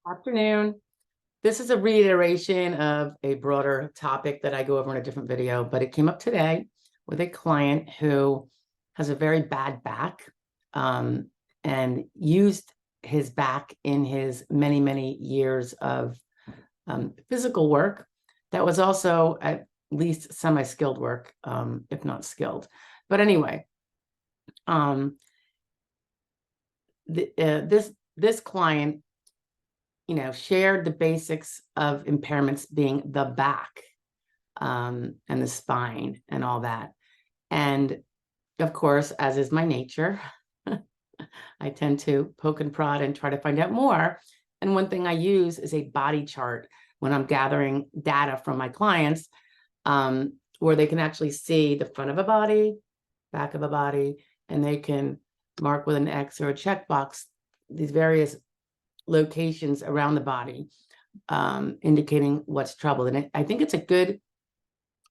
Afternoon. This is a reiteration of a broader topic that I go over in a different video, but it came up today with a client who has a very bad back and used his back in his many, many years of physical work that was also at least semi-skilled work, if not skilled. But anyway, this client shared the basics of impairments being the back and the spine and all that. And of course, as is my nature, I tend to poke and prod and try to find out more. And one thing I use is a body chart when I'm gathering data from my clients, where they can actually see the front of a body, back of a body, and they can mark with an X or a checkbox these various locations around the body, indicating what's troubled. And I think it's a good,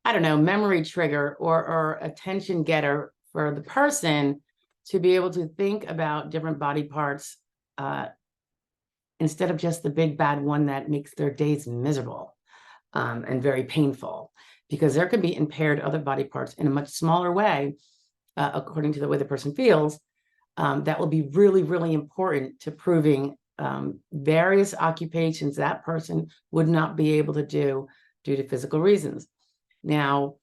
memory trigger or attention getter for the person to be able to think about different body parts instead of just the big bad one that makes their days miserable and very painful, because there could be impaired other body parts in a much smaller way, according to the way the person feels, that will be really, really important to proving various occupations that person would not be able to do due to physical reasons. Now,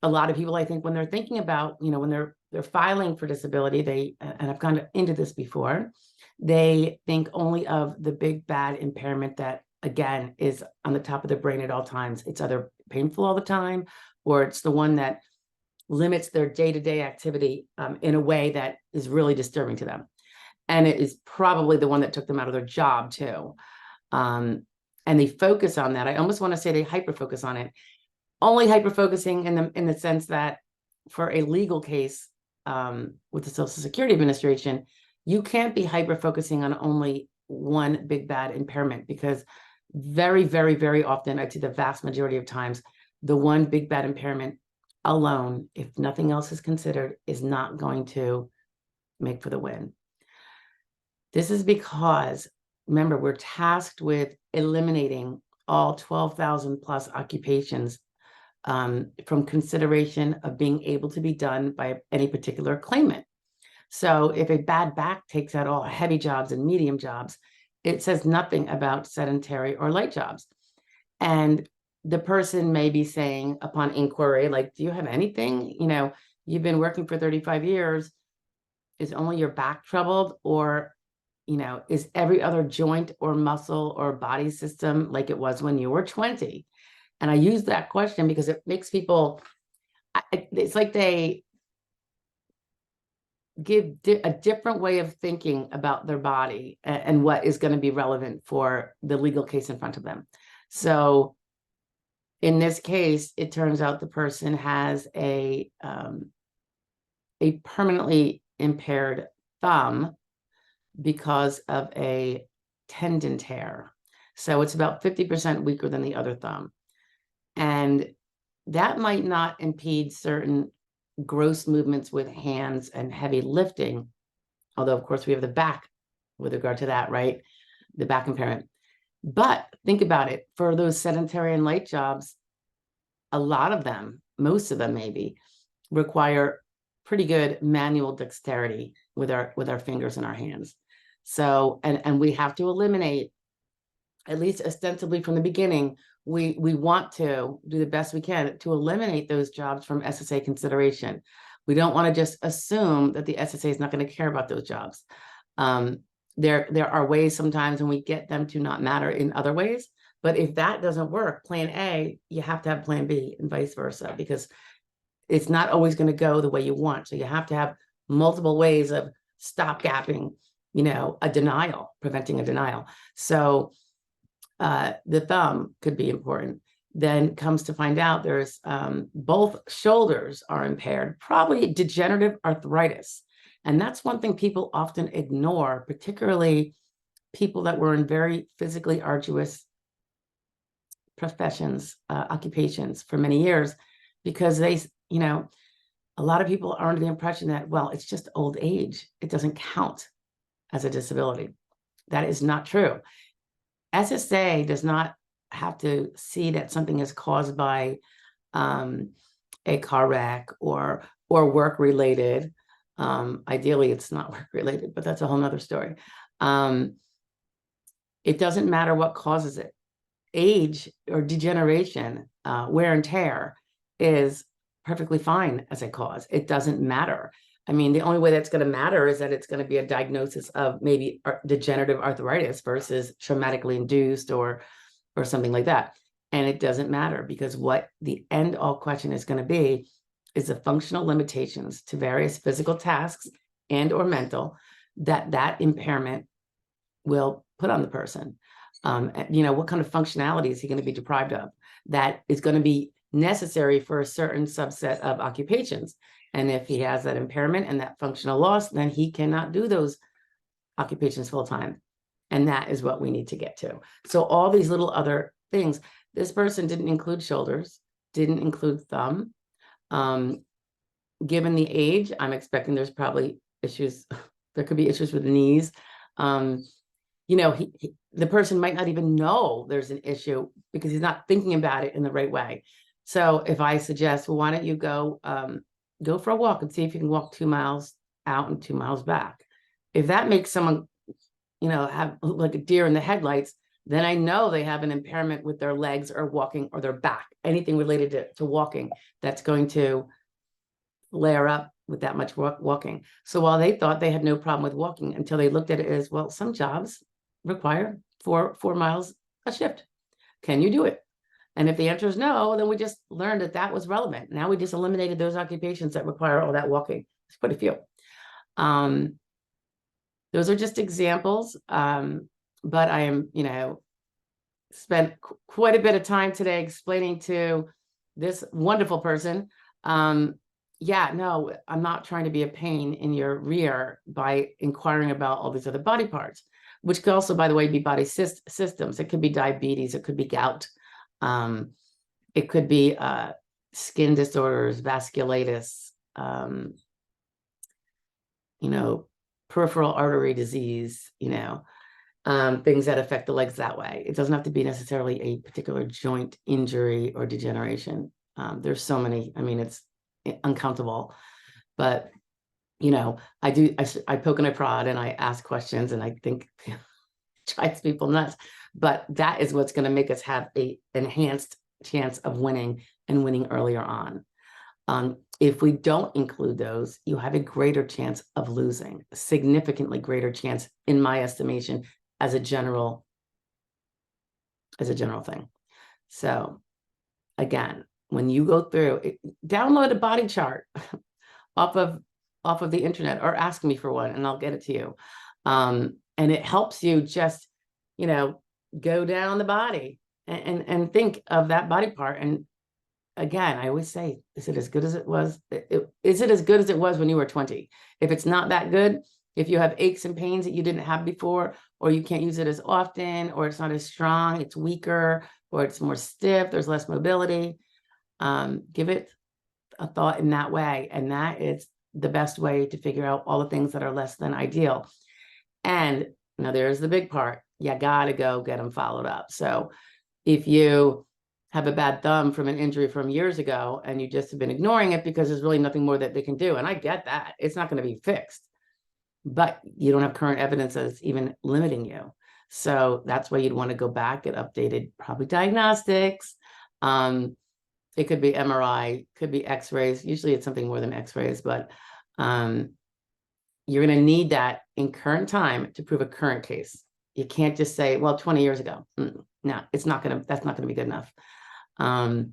a lot of people, I think, when they're thinking about, when they're filing for disability, and I've gone into this before, they think only of the big bad impairment that, again, is on the top of their brain at all times. It's either painful all the time, or it's the one that limits their day-to-day activity in a way that is really disturbing to them. And it is probably the one that took them out of their job too. And they focus on that. I almost want to say they hyper-focus on it, only hyper-focusing in the sense that for a legal case with the Social Security Administration, you can't be hyper-focusing on only one big bad impairment, because very, very, very often, I'd say the vast majority of times, the one big bad impairment alone, if nothing else is considered, is not going to make for the win. This is because, remember, we're tasked with eliminating all 12,000 plus occupations from consideration of being able to be done by any particular claimant. So if a bad back takes out all heavy jobs and medium jobs, it says nothing about sedentary or light jobs. And the person may be saying upon inquiry, like, do you have anything? You've been working for 35 years. Is only your back troubled? Or is every other joint or muscle or body system like it was when you were 20? And I use that question because it makes people, it's like they give a different way of thinking about their body and what is going to be relevant for the legal case in front of them. So in this case, it turns out the person has a permanently impaired thumb because of a tendon tear. So it's about 50% weaker than the other thumb. And that might not impede certain gross movements with hands and heavy lifting. Although, of course, we have the back with regard to that, right? The back impairment. But think about it. For those sedentary and light jobs, a lot of them, most of them maybe, require pretty good manual dexterity with our fingers and our hands. So, and we have to eliminate, at least ostensibly from the beginning, we want to do the best we can to eliminate those jobs from SSA consideration. We don't want to just assume that the SSA is not going to care about those jobs. There are ways sometimes when we get them to not matter in other ways. But if that doesn't work, plan A, you have to have plan B and vice versa, because it's not always going to go the way you want. So you have to have multiple ways of stopgapping, a denial, preventing a denial. So the thumb could be important. Then comes to find out there's both shoulders are impaired, probably degenerative arthritis. And that's one thing people often ignore, particularly people that were in very physically arduous professions, occupations for many years, because they, a lot of people are under the impression that, well, it's just old age. It doesn't count as a disability. That is not true. SSA does not have to see that something is caused by a car wreck or work related. Ideally, it's not work related, but that's a whole nother story. It doesn't matter what causes it. Age or degeneration, wear and tear is perfectly fine as a cause. It doesn't matter. I mean, the only way that's going to matter is that it's going to be a diagnosis of maybe degenerative arthritis versus traumatically induced or something like that. And it doesn't matter, because what the end all question is going to be is the functional limitations to various physical tasks and or mental that impairment will put on the person. What kind of functionality is he going to be deprived of that is going to be necessary for a certain subset of occupations? And if he has that impairment and that functional loss, then he cannot do those occupations full time. And that is what we need to get to. So all these little other things, this person didn't include shoulders, didn't include thumb. Given the age, I'm expecting there's probably issues. There could be issues with the knees. The person might not even know there's an issue because he's not thinking about it in the right way. So if I suggest, well, why don't you go for a walk and see if you can walk 2 miles out and 2 miles back. If that makes someone, have like a deer in the headlights, then I know they have an impairment with their legs or walking or their back, anything related to walking that's going to layer up with that much walking. So while they thought they had no problem with walking until they looked at it as, well, some jobs require 4 miles a shift. Can you do it? And if the answer is no, then we just learned that was relevant. Now we just eliminated those occupations that require all that walking. It's quite a few. Those are just examples. But I am, spent quite a bit of time today explaining to this wonderful person, I'm not trying to be a pain in your rear by inquiring about all these other body parts, which could also, by the way, be body systems. It could be diabetes, it could be gout, it could be skin disorders, vasculitis, peripheral artery disease, things that affect the legs that way. It doesn't have to be necessarily a particular joint injury or degeneration. There's so many, it's uncountable, but I poke and I prod and I ask questions, and I think drives people nuts, but that is what's going to make us have a enhanced chance of winning and winning earlier on. If we don't include those, you have a greater chance of losing, a significantly greater chance, in my estimation, as a general thing. So again, when you go through it, download a body chart off of the internet, or ask me for one and I'll get it to you. And it helps you just, go down the body and think of that body part. And again, I always say, is it as good as it was? Is it as good as it was when you were 20? If it's not that good, if you have aches and pains that you didn't have before, or you can't use it as often, or it's not as strong, it's weaker, or it's more stiff, there's less mobility, give it a thought in that way. And that is the best way to figure out all the things that are less than ideal. And now there's the big part. You got to go get them followed up. So if you have a bad thumb from an injury from years ago and you just have been ignoring it because there's really nothing more that they can do, and I get that, it's not going to be fixed, but you don't have current evidence that's even limiting you. So that's why you'd want to go back, get updated, probably diagnostics. It could be MRI, could be x-rays. Usually it's something more than x-rays, but you're going to need that in current time to prove a current case. You can't just say, well, 20 years ago. No, that's not going to be good enough. Trying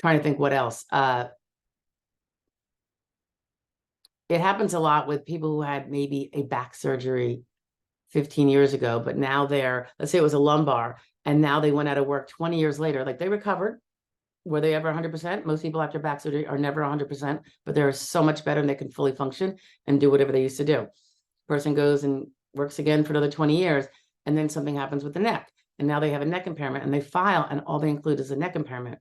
to think what else. It happens a lot with people who had maybe a back surgery 15 years ago, but now let's say it was a lumbar, and now they went out of work 20 years later, like they recovered. Were they ever 100%? Most people after back surgery are never 100%, but they're so much better and they can fully function and do whatever they used to do. Person goes and works again for another 20 years, and then something happens with the neck, and now they have a neck impairment, and they file, and all they include is a neck impairment.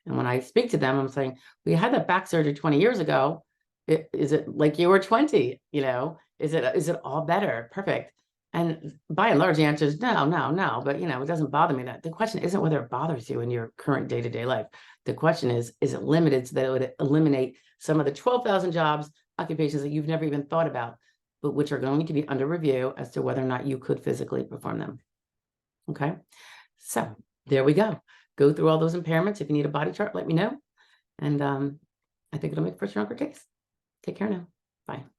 And when I speak to them, I'm saying, we had that back surgery 20 years ago. Is it like you were 20? Is it all better? Perfect. And by and large, the answer is no, no, no. But, it doesn't bother me that. The question isn't whether it bothers you in your current day-to-day life. The question is it limited so that it would eliminate some of the 12,000 jobs, occupations that you've never even thought about, but which are going to be under review as to whether or not you could physically perform them. Okay. So there we go. Go through all those impairments. If you need a body chart, let me know. And I think it'll make for a stronger case. Take care now. Bye.